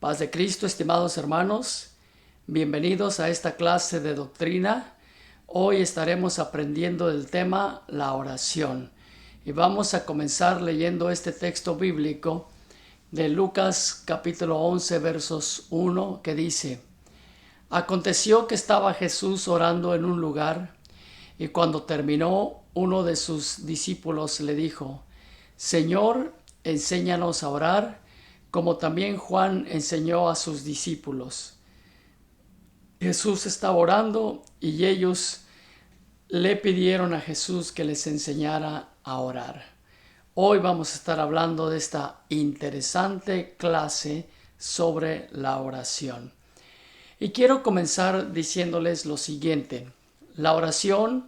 Paz de Cristo, estimados hermanos, bienvenidos a esta clase de doctrina. Hoy estaremos aprendiendo el tema la oración y vamos a comenzar leyendo este texto bíblico de Lucas capítulo 11 versos 1 que dice: Aconteció que estaba Jesús orando en un lugar y cuando terminó, uno de sus discípulos le dijo: Señor, enséñanos a orar, como también Juan enseñó a sus discípulos. Jesús estaba orando y ellos le pidieron a Jesús que les enseñara a orar. Hoy vamos a estar hablando de esta interesante clase sobre la oración. Y quiero comenzar diciéndoles lo siguiente: la oración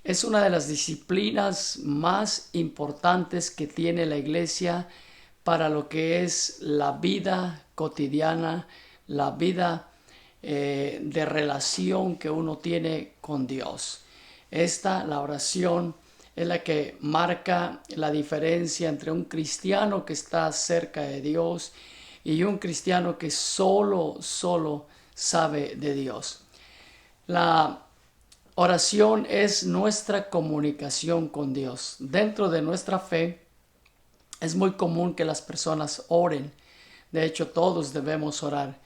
es una de las disciplinas más importantes que tiene la Iglesia para lo que es la vida cotidiana, la vida de relación que uno tiene con Dios. La oración, es la que marca la diferencia entre un cristiano que está cerca de Dios y un cristiano que solo sabe de Dios. La oración es nuestra comunicación con Dios. Dentro de nuestra fe es muy común que las personas oren. De hecho, todos debemos orar.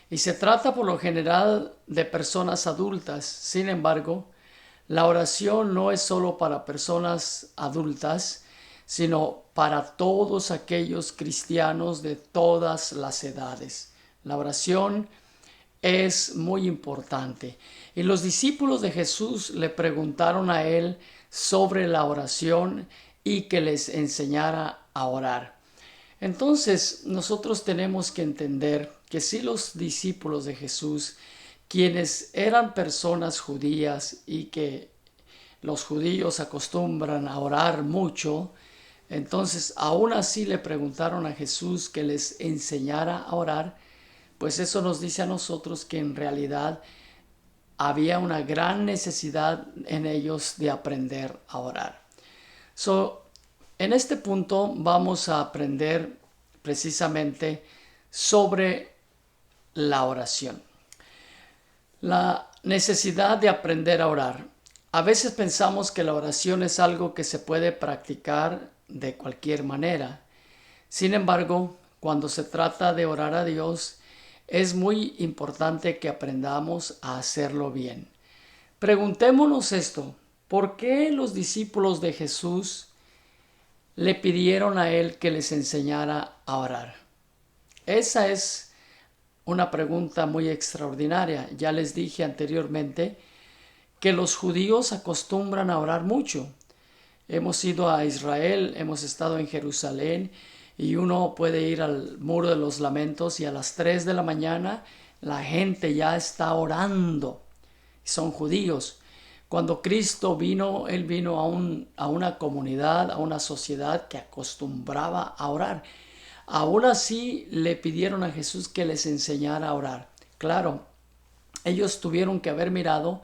Y se trata por lo general de personas adultas. Sin embargo, la oración no es solo para personas adultas, sino para todos aquellos cristianos de todas las edades. La oración es muy importante. Y los discípulos de Jesús le preguntaron a él sobre la oración y que les enseñara a orar. Entonces, nosotros tenemos que entender que si los discípulos de Jesús, quienes eran personas judías y que los judíos acostumbran a orar mucho, entonces aún así le preguntaron a Jesús que les enseñara a orar, pues eso nos dice a nosotros que en realidad había una gran necesidad en ellos de aprender a orar. En este punto vamos a aprender precisamente sobre la oración. La necesidad de aprender a orar. A veces pensamos que la oración es algo que se puede practicar de cualquier manera. Sin embargo, cuando se trata de orar a Dios, es muy importante que aprendamos a hacerlo bien. Preguntémonos esto: ¿por qué los discípulos de Jesús le pidieron a él que les enseñara a orar? Esa es una pregunta muy extraordinaria. Ya les dije anteriormente que los judíos acostumbran a orar mucho. Hemos ido a Israel, hemos estado en Jerusalén y uno puede ir al Muro de los Lamentos y a las 3 de la mañana la gente ya está orando. Son judíos. Cuando Cristo vino, Él vino a una comunidad, a una sociedad que acostumbraba a orar. Aún así le pidieron a Jesús que les enseñara a orar. Claro, ellos tuvieron que haber mirado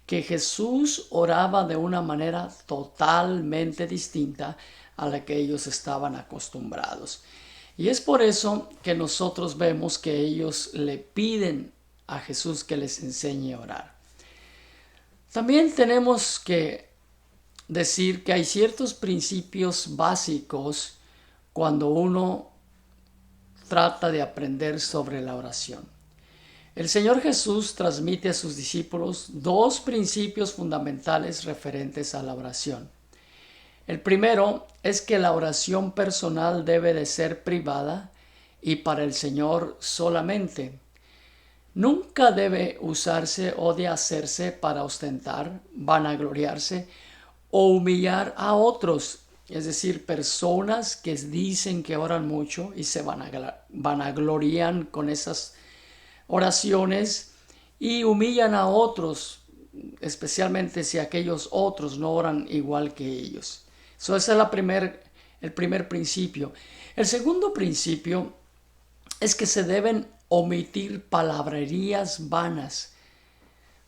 que Jesús oraba de una manera totalmente distinta a la que ellos estaban acostumbrados. Y es por eso que nosotros vemos que ellos le piden a Jesús que les enseñe a orar. También tenemos que decir que hay ciertos principios básicos cuando uno trata de aprender sobre la oración. El Señor Jesús transmite a sus discípulos dos principios fundamentales referentes a la oración. El primero es que la oración personal debe de ser privada y para el Señor solamente. Nunca debe usarse o de hacerse para ostentar, vanagloriarse o humillar a otros. Es decir, personas que dicen que oran mucho y se vanaglorian con esas oraciones y humillan a otros, especialmente si aquellos otros no oran igual que ellos. Ese es el primer principio. El segundo principio es que se deben omitir palabrerías vanas,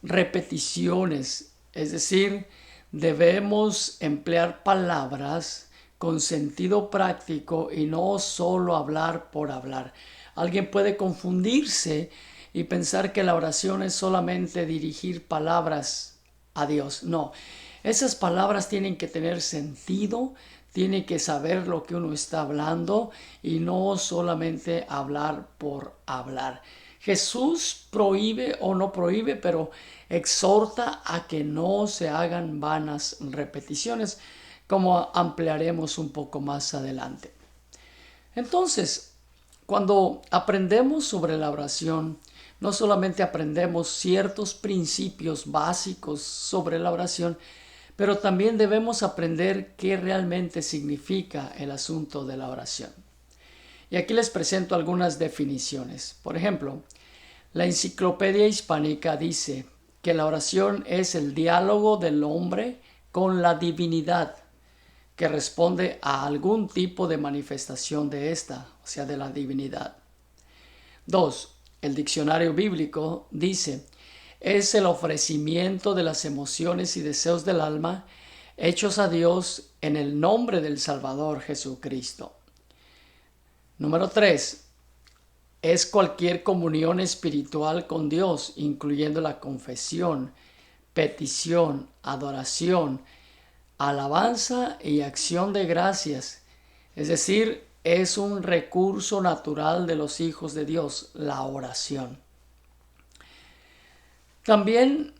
repeticiones, es decir, debemos emplear palabras con sentido práctico y no solo hablar por hablar. Alguien puede confundirse y pensar que la oración es solamente dirigir palabras a Dios. No, esas palabras tienen que tener sentido, tiene que saber lo que uno está hablando y no solamente hablar por hablar. Jesús prohíbe o no prohíbe, pero exhorta a que no se hagan vanas repeticiones, como ampliaremos un poco más adelante. Entonces, cuando aprendemos sobre la oración, no solamente aprendemos ciertos principios básicos sobre la oración, pero también debemos aprender qué realmente significa el asunto de la oración. Y aquí les presento algunas definiciones. Por ejemplo, la Enciclopedia Hispánica dice que la oración es el diálogo del hombre con la divinidad, que responde a algún tipo de manifestación de esta, o sea, de la divinidad. 2. El diccionario bíblico dice: es el ofrecimiento de las emociones y deseos del alma hechos a Dios en el nombre del Salvador Jesucristo. Número 3. Es cualquier comunión espiritual con Dios, incluyendo la confesión, petición, adoración, alabanza y acción de gracias. Es decir, es un recurso natural de los hijos de Dios, la oración. También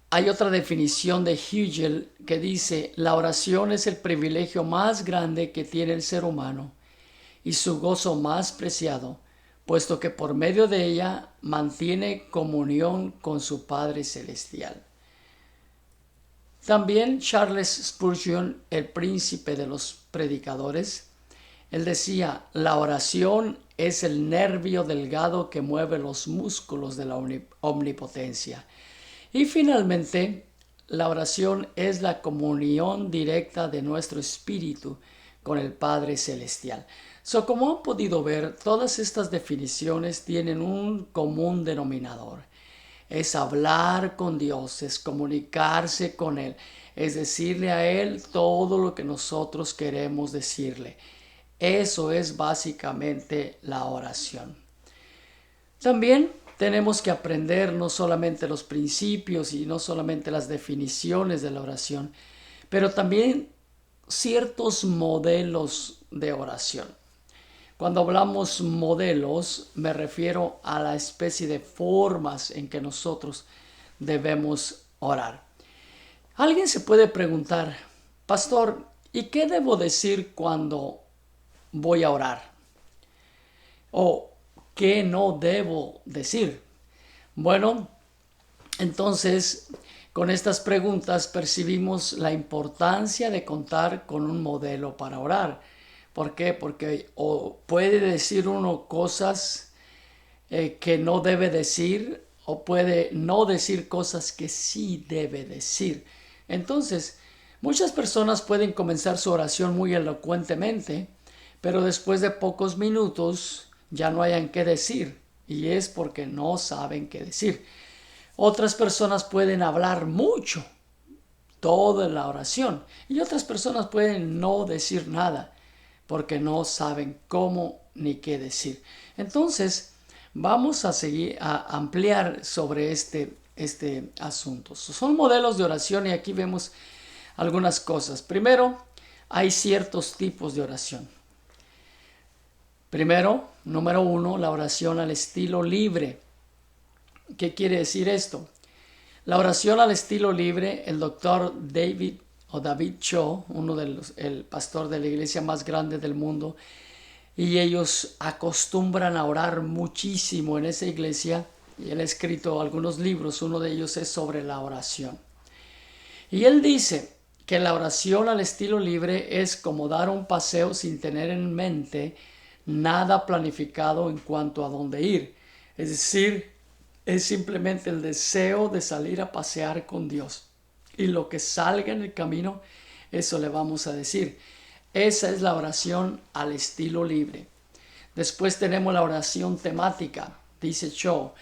hay otra definición de Hegel que dice: la oración es el privilegio más grande que tiene el ser humano y su gozo más preciado, puesto que por medio de ella mantiene comunión con su Padre Celestial. También Charles Spurgeon, el príncipe de los predicadores, él decía: la oración es el nervio delgado que mueve los músculos de la omnipotencia. Y finalmente, la oración es la comunión directa de nuestro espíritu con el Padre Celestial. Como han podido ver, todas estas definiciones tienen un común denominador. Es hablar con Dios, es comunicarse con Él, es decirle a Él todo lo que nosotros queremos decirle. Eso es básicamente la oración. También tenemos que aprender no solamente los principios y no solamente las definiciones de la oración, pero también ciertos modelos de oración. Cuando hablamos modelos, me refiero a la especie de formas en que nosotros debemos orar. Alguien se puede preguntar: pastor, ¿y qué debo decir cuando voy a orar? ¿O qué no debo decir? Bueno, entonces, con estas preguntas percibimos la importancia de contar con un modelo para orar. ¿Por qué? Porque o puede decir uno cosas que no debe decir, o puede no decir cosas que sí debe decir. Entonces, muchas personas pueden comenzar su oración muy elocuentemente, pero después de pocos minutos ya no hayan qué decir, y es porque no saben qué decir. Otras personas pueden hablar mucho, toda la oración, y otras personas pueden no decir nada, porque no saben cómo ni qué decir. Entonces, vamos a seguir a ampliar sobre este asunto. Son modelos de oración y aquí vemos algunas cosas. Primero, hay ciertos tipos de oración. Primero, número 1, la oración al estilo libre. ¿Qué quiere decir esto? La oración al estilo libre, el doctor David Cho, el pastor de la iglesia más grande del mundo, y ellos acostumbran a orar muchísimo en esa iglesia, y él ha escrito algunos libros, uno de ellos es sobre la oración. Y él dice que la oración al estilo libre es como dar un paseo sin tener en mente nada planificado en cuanto a dónde ir. Es decir, es simplemente el deseo de salir a pasear con Dios. Y lo que salga en el camino, eso le vamos a decir. Esa es la oración al estilo libre. Después tenemos la oración temática, dice Cho.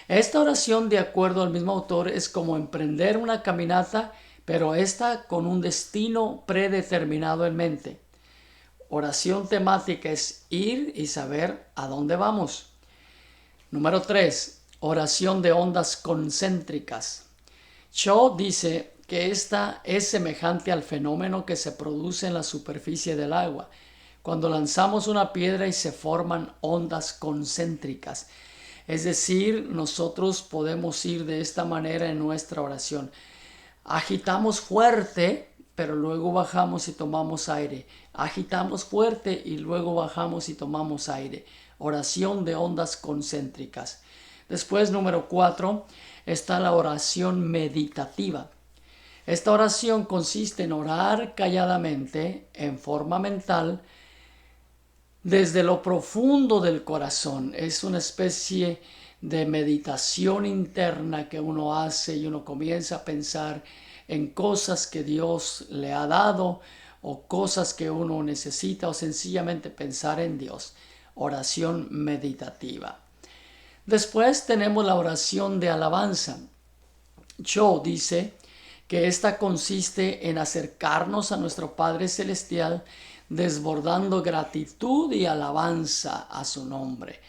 Esta oración, de acuerdo al mismo autor, es como emprender una caminata, pero esta con un destino predeterminado en mente. Oración temática es ir y saber a dónde vamos. Número 3. Oración de ondas concéntricas. Cho dice que esta es semejante al fenómeno que se produce en la superficie del agua, cuando lanzamos una piedra y se forman ondas concéntricas. Es decir, nosotros podemos ir de esta manera en nuestra oración. Agitamos fuerte, pero luego bajamos y tomamos aire. Agitamos fuerte y luego bajamos y tomamos aire. Oración de ondas concéntricas. Después, número 4, está la oración meditativa. Esta oración consiste en orar calladamente, en forma mental, desde lo profundo del corazón. Es una especie de meditación interna que uno hace y uno comienza a pensar en cosas que Dios le ha dado o cosas que uno necesita o sencillamente pensar en Dios. Oración meditativa. Después tenemos la oración de alabanza. Cho dice que esta consiste en acercarnos a nuestro Padre Celestial desbordando gratitud y alabanza a su nombre.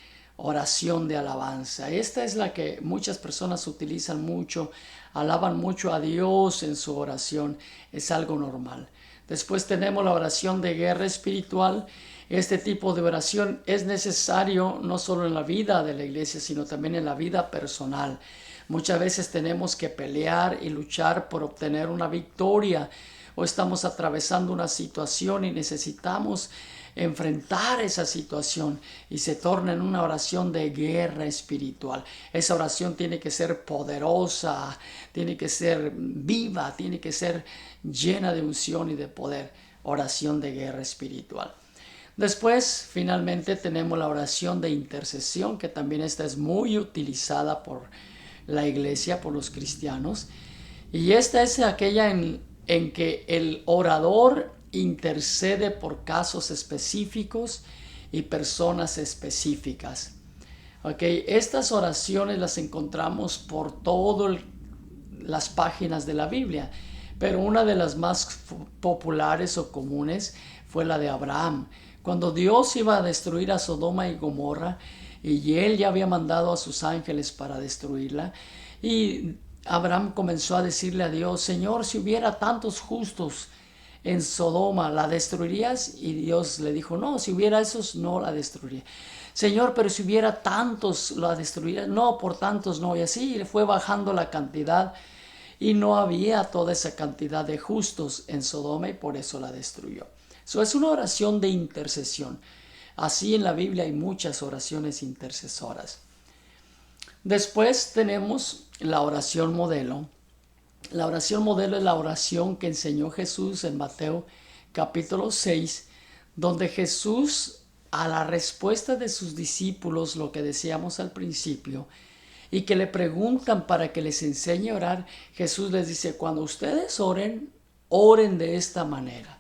Oración de alabanza. Esta es la que muchas personas utilizan mucho, alaban mucho a Dios en su oración. Es algo normal. Después tenemos la oración de guerra espiritual. Este tipo de oración es necesario no solo en la vida de la iglesia, sino también en la vida personal. Muchas veces tenemos que pelear y luchar por obtener una victoria, o estamos atravesando una situación y necesitamos enfrentar esa situación y se torna en una oración de guerra espiritual. Esa oración tiene que ser poderosa, tiene que ser viva, tiene que ser llena de unción y de poder. Oración de guerra espiritual. Después, finalmente, tenemos la oración de intercesión, que también esta es muy utilizada por la iglesia, por los cristianos. Y esta es aquella en que el orador intercede por casos específicos y personas específicas. Estas oraciones las encontramos por todas las páginas de la Biblia, pero una de las más populares o comunes fue la de Abraham. Cuando Dios iba a destruir a Sodoma y Gomorra, y él ya había mandado a sus ángeles para destruirla, y Abraham comenzó a decirle a Dios: Señor, si hubiera tantos justos en Sodoma, ¿la destruirías? Y Dios le dijo: no, si hubiera esos, no la destruiría. Señor, pero si hubiera tantos, ¿la destruirías? No, por tantos no. Y así le fue bajando la cantidad y no había toda esa cantidad de justos en Sodoma y por eso la destruyó. Eso es una oración de intercesión. Así en la Biblia hay muchas oraciones intercesoras. Después tenemos la oración modelo. La oración modelo es la oración que enseñó Jesús en Mateo capítulo 6, donde Jesús, a la respuesta de sus discípulos, lo que decíamos al principio, y que le preguntan para que les enseñe a orar, Jesús les dice: cuando ustedes oren, oren de esta manera.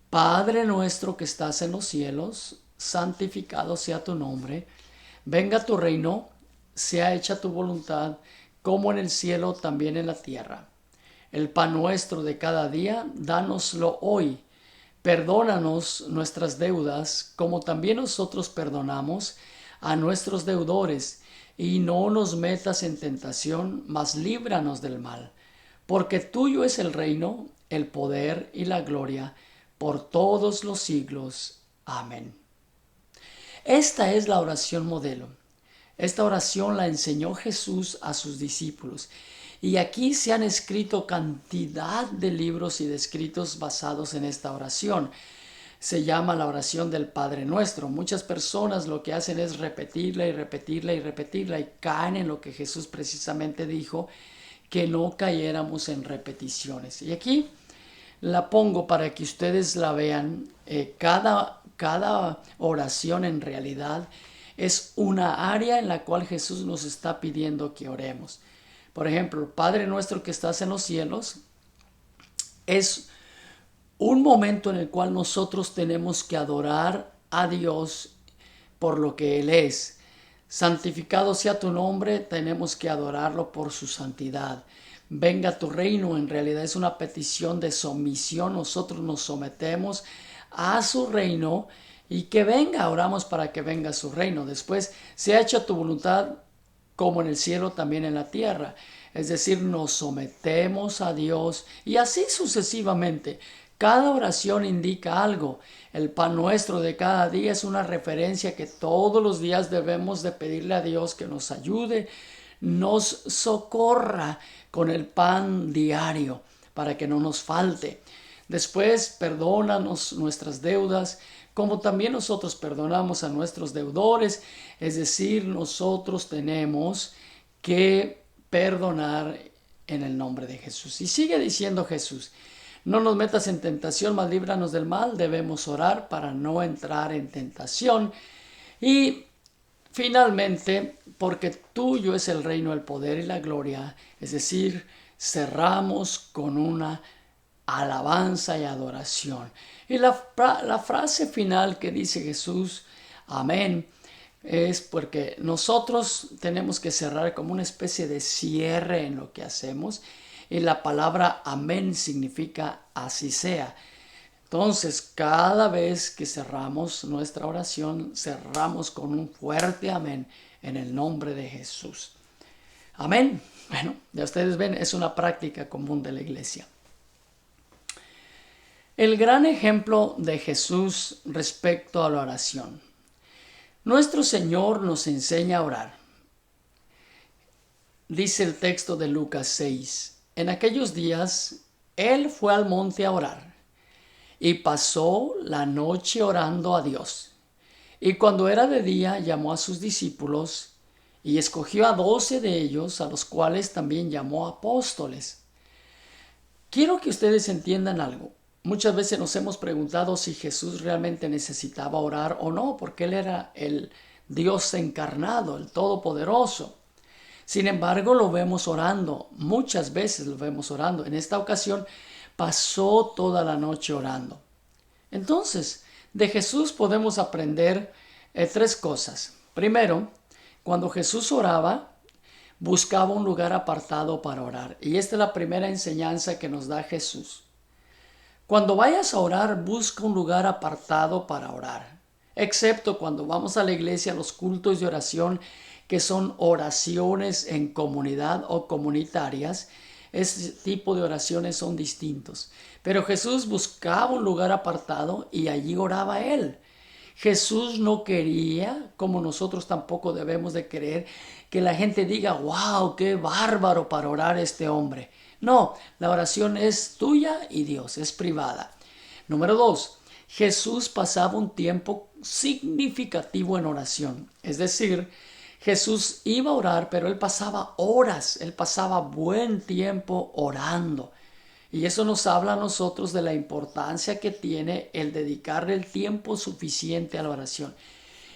Padre nuestro que estás en los cielos, santificado sea tu nombre, venga tu reino, sea hecha tu voluntad, como en el cielo, también en la tierra. El pan nuestro de cada día, dánoslo hoy. Perdónanos nuestras deudas, como también nosotros perdonamos a nuestros deudores, y no nos metas en tentación, mas líbranos del mal. Porque tuyo es el reino, el poder y la gloria, por todos los siglos. Amén. Esta es la oración modelo. Esta oración la enseñó Jesús a sus discípulos. Y aquí se han escrito cantidad de libros y de escritos basados en esta oración. Se llama la oración del Padre Nuestro. Muchas personas lo que hacen es repetirla y repetirla y repetirla y caen en lo que Jesús precisamente dijo, que no cayéramos en repeticiones. Y aquí la pongo para que ustedes la vean. Cada oración en realidad es una área en la cual Jesús nos está pidiendo que oremos. Por ejemplo, Padre nuestro que estás en los cielos es un momento en el cual nosotros tenemos que adorar a Dios por lo que Él es. Santificado sea tu nombre, tenemos que adorarlo por su santidad. venga tu reino, en realidad es una petición de sumisión. Nosotros nos sometemos a su reino y que venga, oramos para que venga su reino. Después, sea hecha tu voluntad como en el cielo, también en la tierra. Es decir, nos sometemos a Dios y así sucesivamente. Cada oración indica algo. El pan nuestro de cada día es una referencia que todos los días debemos de pedirle a Dios que nos ayude, nos socorra con el pan diario para que no nos falte. Después, perdónanos nuestras deudas, como también nosotros perdonamos a nuestros deudores. Es decir, nosotros tenemos que perdonar en el nombre de Jesús. Y sigue diciendo Jesús: no nos metas en tentación, mas líbranos del mal. Debemos orar para no entrar en tentación. Y finalmente, porque tuyo es el reino, el poder y la gloria. Es decir, cerramos con una alabanza y adoración. Y la frase final que dice Jesús, amén, es porque nosotros tenemos que cerrar como una especie de cierre en lo que hacemos. Y la palabra amén significa así sea. Entonces, cada vez que cerramos nuestra oración, cerramos con un fuerte amén en el nombre de Jesús. Amén. Bueno, ya ustedes ven, es una práctica común de la iglesia. El gran ejemplo de Jesús respecto a la oración. Nuestro Señor nos enseña a orar. Dice el texto de Lucas 6. En aquellos días, Él fue al monte a orar y pasó la noche orando a Dios. Y cuando era de día, llamó a sus discípulos y escogió a 12 de ellos, a los cuales también llamó apóstoles. Quiero que ustedes entiendan algo. Muchas veces nos hemos preguntado si Jesús realmente necesitaba orar o no, porque Él era el Dios encarnado, el Todopoderoso. Sin embargo, lo vemos orando, muchas veces lo vemos orando. En esta ocasión pasó toda la noche orando. Entonces, de Jesús podemos aprender tres cosas. Primero, cuando Jesús oraba, buscaba un lugar apartado para orar. Y esta es la primera enseñanza que nos da Jesús. Cuando vayas a orar, busca un lugar apartado para orar. Excepto cuando vamos a la iglesia, los cultos de oración, que son oraciones en comunidad o comunitarias. Ese tipo de oraciones son distintos. Pero Jesús buscaba un lugar apartado y allí oraba Él. Jesús no quería, como nosotros tampoco debemos de querer, que la gente diga, wow, qué bárbaro para orar este hombre. No, la oración es tuya y Dios, es privada. Número 2, Jesús pasaba un tiempo significativo en oración. Es decir, Jesús iba a orar, pero Él pasaba horas, Él pasaba buen tiempo orando. Y eso nos habla a nosotros de la importancia que tiene el dedicarle el tiempo suficiente a la oración.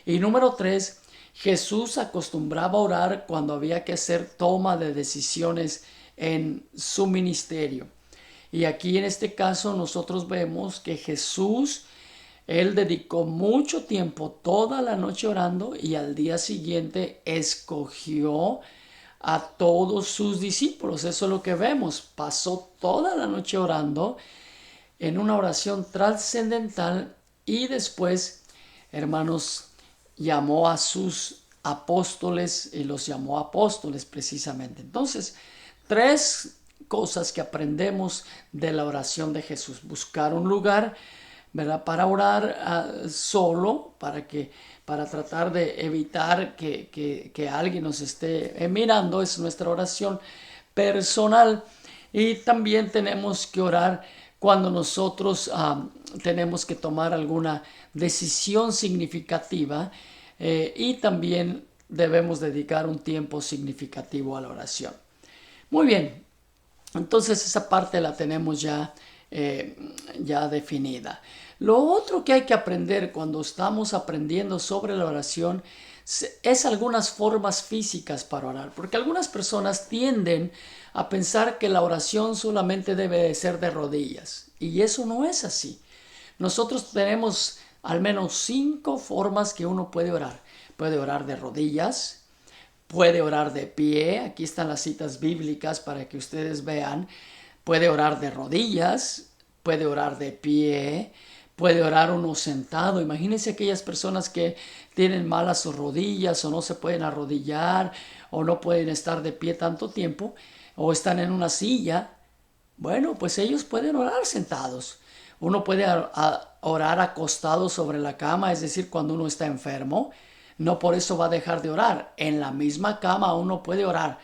Y número 3, Jesús acostumbraba a orar cuando había que hacer toma de decisiones en su ministerio. Y aquí en este caso nosotros vemos que Jesús, Él dedicó mucho tiempo, toda la noche orando, y al día siguiente escogió a todos sus discípulos. Eso es lo que vemos. Pasó toda la noche orando en una oración trascendental y después, hermanos, llamó a sus apóstoles y los llamó apóstoles precisamente. Entonces, tres cosas que aprendemos de la oración de Jesús: buscar un lugar, ¿verdad?, para orar solo, para tratar de evitar que alguien nos esté mirando. Es nuestra oración personal. Y también tenemos que orar cuando nosotros tenemos que tomar alguna decisión significativa, y también debemos dedicar un tiempo significativo a la oración. Muy bien, entonces esa parte la tenemos ya definida. Lo otro que hay que aprender cuando estamos aprendiendo sobre la oración es algunas formas físicas para orar, porque algunas personas tienden a pensar que la oración solamente debe de ser de rodillas, y eso no es así. Nosotros tenemos al menos 5 formas que uno puede orar. Puede orar de rodillas, puede orar de pie. Aquí están las citas bíblicas para que ustedes vean. Puede orar de rodillas, puede orar de pie, puede orar uno sentado. Imagínense aquellas personas que tienen malas sus rodillas o no se pueden arrodillar o no pueden estar de pie tanto tiempo o están en una silla. Bueno, pues ellos pueden orar sentados. Uno puede orar acostado sobre la cama, es decir, cuando uno está enfermo. No por eso va a dejar de orar. En la misma cama uno puede orar.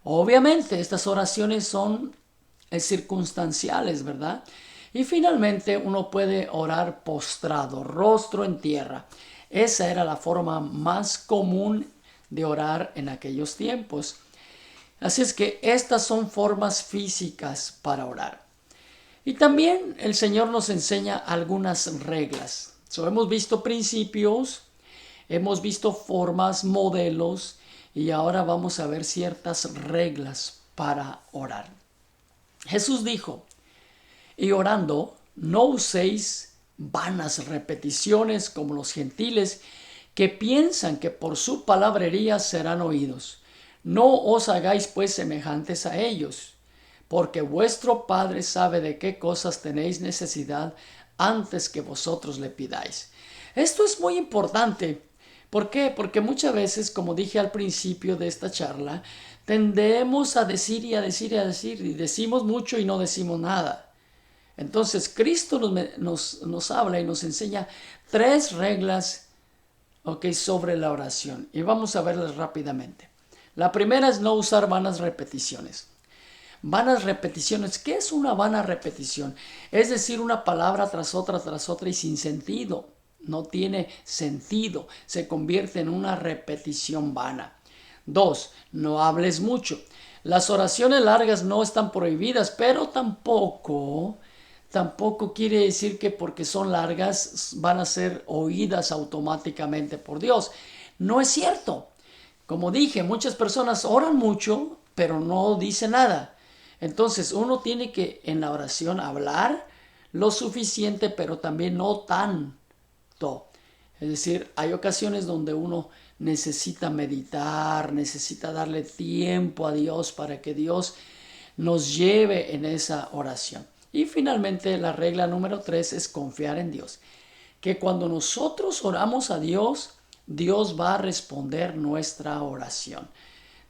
Obviamente estas oraciones son circunstanciales, ¿verdad? Y finalmente uno puede orar postrado, rostro en tierra. Esa era la forma más común de orar en aquellos tiempos. Así es que estas son formas físicas para orar. Y también el Señor nos enseña algunas reglas. Hemos visto principios, hemos visto formas, modelos, y ahora vamos a ver ciertas reglas para orar. Jesús dijo, y orando, no uséis vanas repeticiones como los gentiles que piensan que por su palabrería serán oídos. No os hagáis pues semejantes a ellos, porque vuestro Padre sabe de qué cosas tenéis necesidad antes que vosotros le pidáis. Esto es muy importante. ¿Por qué? Porque muchas veces, como dije al principio de esta charla, tendemos a decir y a decir y a decir, y decimos mucho y no decimos nada. Entonces Cristo nos habla y nos enseña 3 reglas, sobre la oración, y vamos a verlas rápidamente. La primera es no usar vanas repeticiones. Vanas repeticiones. ¿Qué es una vana repetición? Es decir, una palabra tras otra y sin sentido. No tiene sentido. Se convierte en una repetición vana. 2. No hables mucho. Las oraciones largas no están prohibidas, pero tampoco quiere decir que porque son largas van a ser oídas automáticamente por Dios. No es cierto. Como dije, muchas personas oran mucho, pero no dicen nada. Entonces uno tiene que en la oración hablar lo suficiente, pero también no tanto. Es decir, hay ocasiones donde uno necesita meditar, necesita darle tiempo a Dios para que Dios nos lleve en esa oración. Y finalmente la regla número 3 es confiar en Dios. Que cuando nosotros oramos a Dios, Dios va a responder nuestra oración.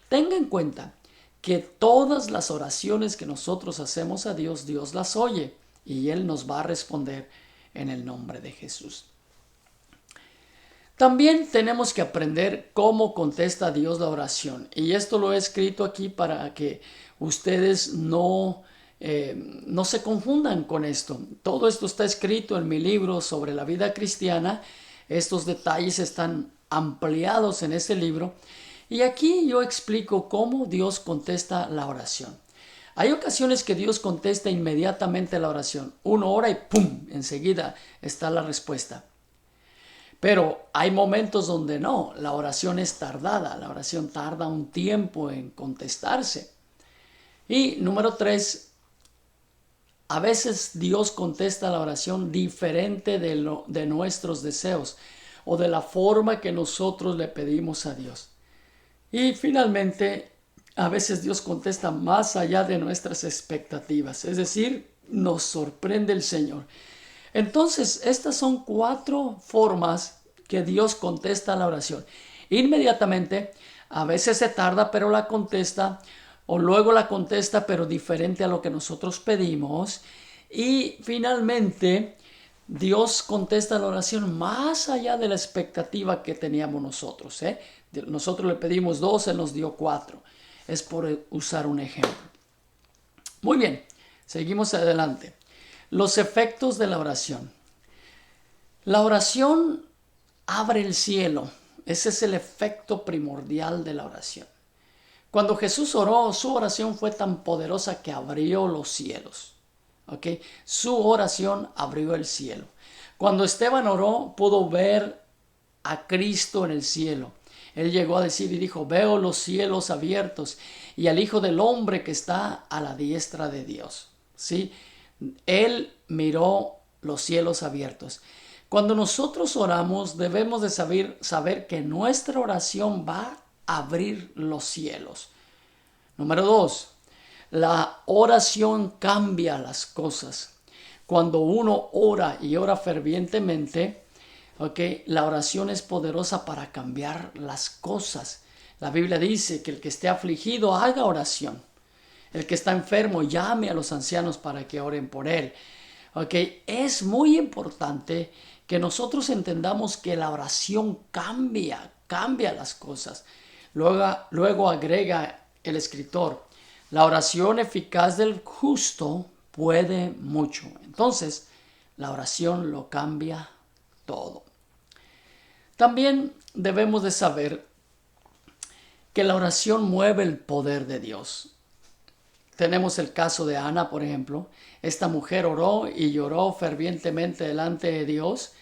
Tenga en cuenta que todas las oraciones que nosotros hacemos a Dios, Dios las oye y Él nos va a responder en el nombre de Jesús. También tenemos que aprender cómo contesta Dios la oración. Y esto lo he escrito aquí para que ustedes no se confundan con esto. Todo esto está escrito en mi libro sobre la vida cristiana. Estos detalles están ampliados en ese libro. Y aquí yo explico cómo Dios contesta la oración. Hay ocasiones que Dios contesta inmediatamente la oración. Uno ora y ¡pum! Enseguida está la respuesta. Pero hay momentos donde no, la oración es tardada, la oración tarda un tiempo en contestarse. Y número 3, a veces Dios contesta la oración diferente de nuestros deseos o de la forma que nosotros le pedimos a Dios. Y finalmente, a veces Dios contesta más allá de nuestras expectativas, es decir, nos sorprende el Señor. Entonces, estas son 4 formas que Dios contesta la oración. Inmediatamente, a veces se tarda, pero la contesta, o luego la contesta, pero diferente a lo que nosotros pedimos. Y finalmente, Dios contesta la oración más allá de la expectativa que teníamos nosotros. Nosotros le pedimos 2, Él nos dio 4. Es por usar un ejemplo. Muy bien, seguimos adelante. Los efectos de la oración. La oración abre el cielo. Ese es el efecto primordial de la oración. Cuando Jesús oró, su oración fue tan poderosa que abrió los cielos. Su oración abrió el cielo. Cuando Esteban oró, pudo ver a Cristo en el cielo. Él llegó a decir y dijo, veo los cielos abiertos y al Hijo del Hombre que está a la diestra de Dios. ¿Sí? Él miró los cielos abiertos. Cuando nosotros oramos, debemos de saber que nuestra oración va abrir los cielos. Número 2, la oración cambia las cosas. Cuando uno ora y ora fervientemente, la oración es poderosa para cambiar las cosas. La Biblia dice que el que esté afligido haga oración. El que está enfermo llame a los ancianos para que oren por él. Es muy importante que nosotros entendamos que la oración cambia las cosas. Luego agrega el escritor, la oración eficaz del justo puede mucho. Entonces, la oración lo cambia todo. También debemos de saber que la oración mueve el poder de Dios. Tenemos el caso de Ana, por ejemplo. Esta mujer oró y lloró fervientemente delante de Dios,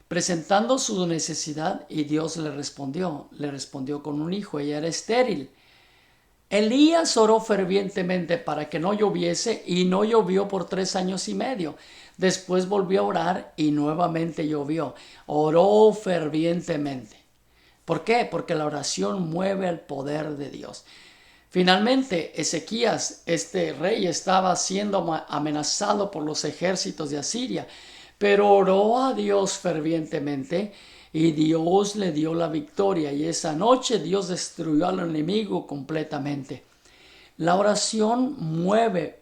presentando su necesidad, y Dios le respondió con un hijo. Ella era estéril. Elías oró fervientemente para que no lloviese y no llovió por 3 años y medio. Después volvió a orar y nuevamente llovió. Oró fervientemente. ¿Por qué? Porque la oración mueve el poder de Dios. Finalmente, Ezequías, este rey, estaba siendo amenazado por los ejércitos de Asiria, pero oró a Dios fervientemente y Dios le dio la victoria, y esa noche Dios destruyó al enemigo completamente. La oración mueve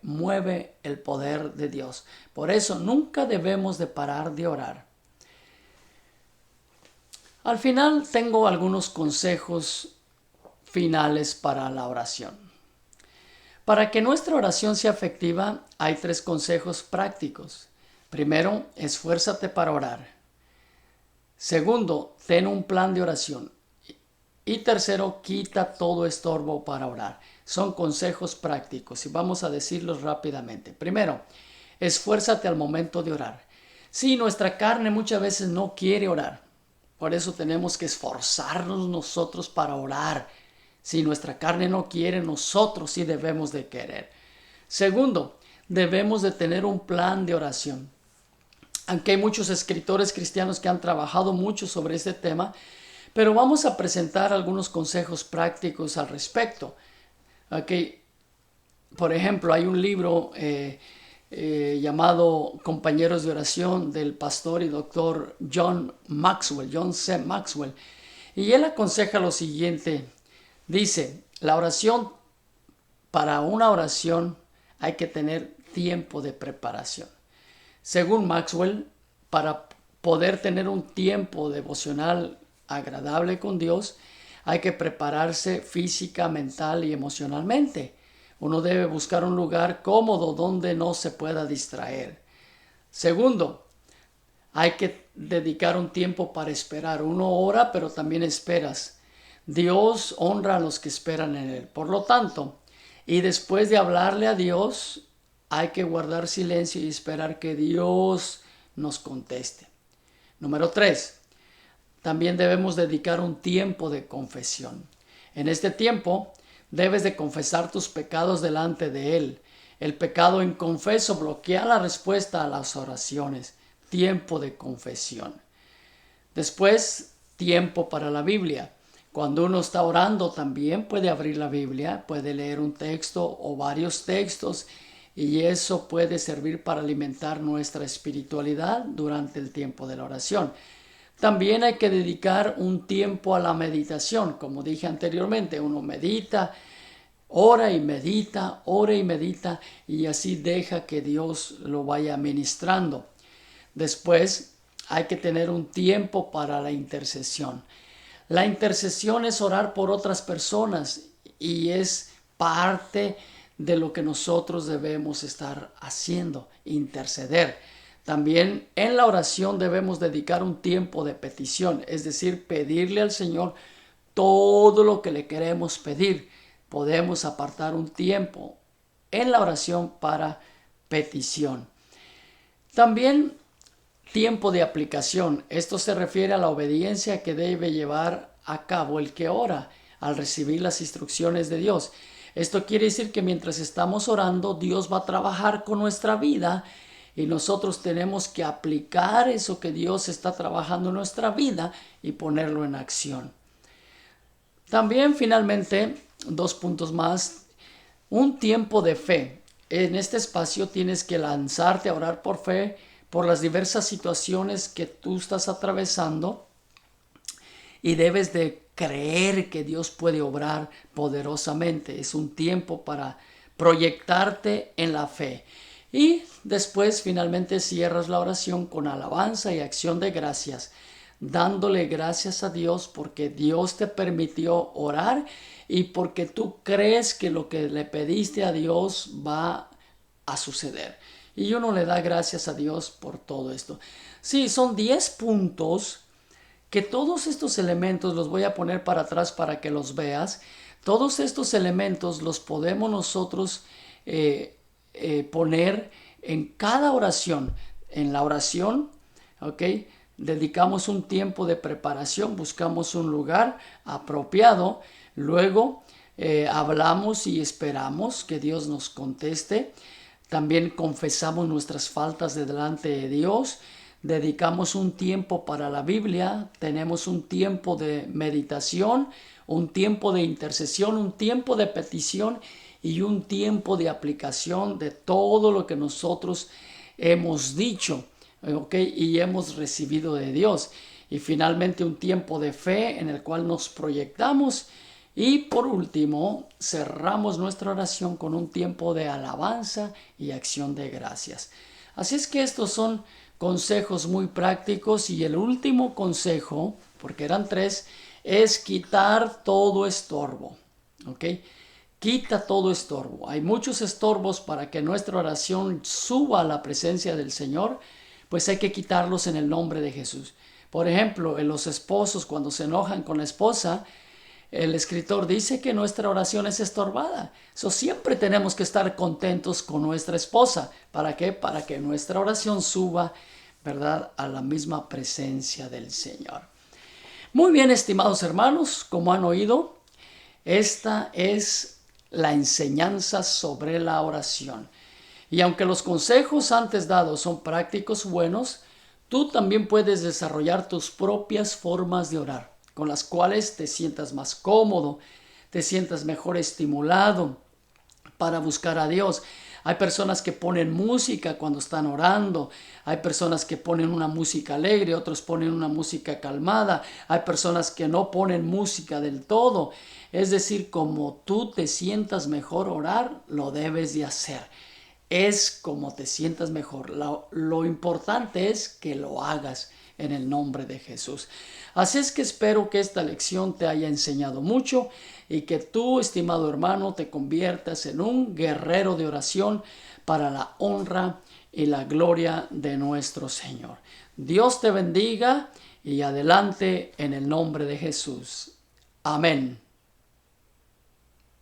el poder de Dios. Por eso nunca debemos de parar de orar. Al final tengo algunos consejos finales para la oración. Para que nuestra oración sea efectiva, hay 3 consejos prácticos. Primero, esfuérzate para orar. Segundo, ten un plan de oración. Y tercero, quita todo estorbo para orar. Son consejos prácticos y vamos a decirlos rápidamente. Primero, esfuérzate al momento de orar. Sí, nuestra carne muchas veces no quiere orar. Por eso tenemos que esforzarnos nosotros para orar. Si nuestra carne no quiere, nosotros sí debemos de querer. Segundo, debemos de tener un plan de oración. Aunque hay muchos escritores cristianos que han trabajado mucho sobre este tema, pero vamos a presentar algunos consejos prácticos al respecto. Por ejemplo, hay un libro llamado Compañeros de Oración del pastor y doctor John C. Maxwell, y él aconseja lo siguiente. Dice, para una oración hay que tener tiempo de preparación. Según Maxwell, para poder tener un tiempo devocional agradable con Dios, hay que prepararse física, mental y emocionalmente. Uno debe buscar un lugar cómodo donde no se pueda distraer. Segundo, hay que dedicar un tiempo para esperar. Uno ora, pero también esperas. Dios honra a los que esperan en Él. Por lo tanto, y después de hablarle a Dios, hay que guardar silencio y esperar que Dios nos conteste. Número 3. También debemos dedicar un tiempo de confesión. En este tiempo debes de confesar tus pecados delante de Él. El pecado inconfeso bloquea la respuesta a las oraciones. Tiempo de confesión. Después, tiempo para la Biblia. Cuando uno está orando también puede abrir la Biblia, puede leer un texto o varios textos, y eso puede servir para alimentar nuestra espiritualidad durante el tiempo de la oración. También hay que dedicar un tiempo a la meditación. Como dije anteriormente, uno medita, ora y medita, y así deja que Dios lo vaya ministrando. Después hay que tener un tiempo para la intercesión. La intercesión es orar por otras personas y es parte de lo que nosotros debemos estar haciendo, interceder. También en la oración debemos dedicar un tiempo de petición, es decir, pedirle al Señor todo lo que le queremos pedir. Podemos apartar un tiempo en la oración para petición. También tiempo de aplicación. Esto se refiere a la obediencia que debe llevar a cabo el que ora al recibir las instrucciones de Dios. Esto quiere decir que mientras estamos orando, Dios va a trabajar con nuestra vida y nosotros tenemos que aplicar eso que Dios está trabajando en nuestra vida y ponerlo en acción. También finalmente, 2 puntos más, un tiempo de fe. En este espacio tienes que lanzarte a orar por fe, por las diversas situaciones que tú estás atravesando y debes de creer que Dios puede obrar poderosamente. Es un tiempo para proyectarte en la fe. Y después finalmente cierras la oración con alabanza y acción de gracias, dándole gracias a Dios porque Dios te permitió orar y porque tú crees que lo que le pediste a Dios va a suceder. Y uno le da gracias a Dios por todo esto. Sí, son 10 puntos que todos estos elementos los voy a poner para atrás para que los veas. Todos estos elementos los podemos nosotros poner en cada oración. En la oración, ¿ok? Dedicamos un tiempo de preparación, buscamos un lugar apropiado, luego hablamos y esperamos que Dios nos conteste. También confesamos nuestras faltas delante de Dios. Dedicamos un tiempo para la Biblia, tenemos un tiempo de meditación, un tiempo de intercesión, un tiempo de petición y un tiempo de aplicación de todo lo que nosotros hemos dicho, ¿ok? Y hemos recibido de Dios. Y finalmente un tiempo de fe en el cual nos proyectamos. Y por último, cerramos nuestra oración con un tiempo de alabanza y acción de gracias. Así es que estos son consejos muy prácticos y el último consejo, porque eran 3, es quitar todo estorbo. ¿Ok? Quita todo estorbo. Hay muchos estorbos para que nuestra oración suba a la presencia del Señor, pues hay que quitarlos en el nombre de Jesús. Por ejemplo, en los esposos cuando se enojan con la esposa, el escritor dice que nuestra oración es estorbada. Siempre tenemos que estar contentos con nuestra esposa. ¿Para qué? Para que nuestra oración suba, ¿verdad?, a la misma presencia del Señor. Muy bien, estimados hermanos, como han oído, esta es la enseñanza sobre la oración. Y aunque los consejos antes dados son prácticos buenos, tú también puedes desarrollar tus propias formas de orar, con las cuales te sientas más cómodo, te sientas mejor estimulado para buscar a Dios. Hay personas que ponen música cuando están orando, hay personas que ponen una música alegre, otros ponen una música calmada, hay personas que no ponen música del todo. Es decir, como tú te sientas mejor orar, lo debes de hacer. Es como te sientas mejor. Lo importante es que lo hagas en el nombre de Jesús. Así es que espero que esta lección te haya enseñado mucho y que tú, estimado hermano, te conviertas en un guerrero de oración para la honra y la gloria de nuestro Señor. Dios te bendiga y adelante en el nombre de Jesús. Amén.